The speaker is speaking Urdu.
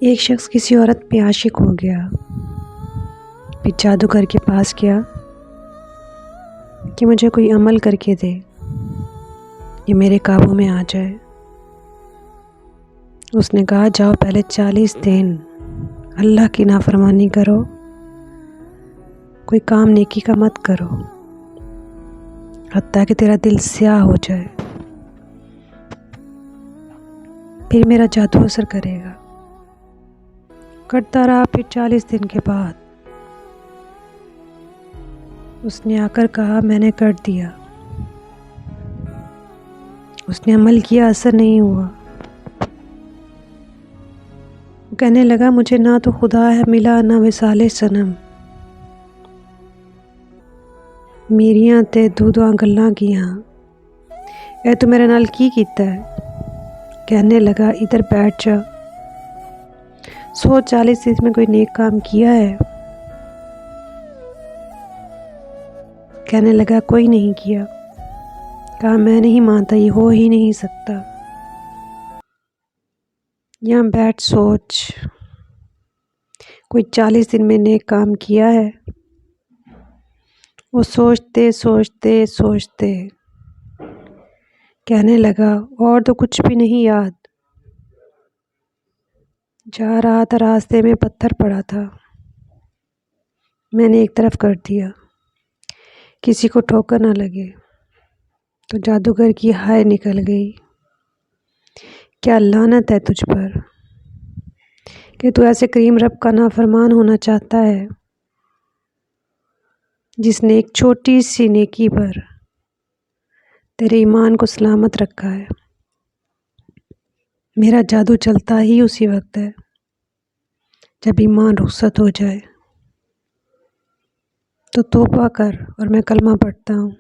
ایک شخص کسی عورت پہ عاشق ہو گیا، پھر جادوگر کے پاس گیا کہ مجھے کوئی عمل کر کے دے، یہ میرے قابو میں آ جائے۔ اس نے کہا جاؤ پہلے 40 دن اللہ کی نافرمانی کرو، کوئی کام نیکی کا مت کرو، حتیٰ کہ تیرا دل سیاہ ہو جائے، پھر میرا جادو اثر کرے گا۔ کرتا رہا، پھر 40 دن کے بعد اس نے آ کر کہا میں نے کر دیا۔ اس نے عمل کیا، اثر نہیں ہوا۔ وہ کہنے لگا مجھے نہ تو خدا ہے ملا نہ وصال صنم، میریاں تے دودھاں گلاں کیاں، اے تو میرے نال کی کیتا ہے؟ کہنے لگا ادھر بیٹھ جا، 140 دن میں کوئی نیک کام کیا ہے؟ کہنے لگا کوئی نہیں کیا۔ کہا میں نہیں مانتا، یہ ہو ہی نہیں سکتا۔ یہاں بیٹھ سوچ، کوئی 40 دن میں نیک کام کیا ہے؟ وہ سوچتے سوچتے سوچتے کہنے لگا اور تو کچھ بھی نہیں یاد۔ جا رہا تھا، راستے میں پتھر پڑا تھا، میں نے ایک طرف کر دیا، کسی کو ٹھوکر نہ لگے۔ تو جادوگر کی ہائے نکل گئی، کیا لعنت ہے تجھ پر کہ تو ایسے کریم رب کا نافرمان ہونا چاہتا ہے جس نے ایک چھوٹی سی نیکی پر تیرے ایمان کو سلامت رکھا ہے۔ میرا جادو چلتا ہی اسی وقت ہے جب ایمان رخصت ہو جائے۔ تو توبہ کر، اور میں کلمہ پڑھتا ہوں۔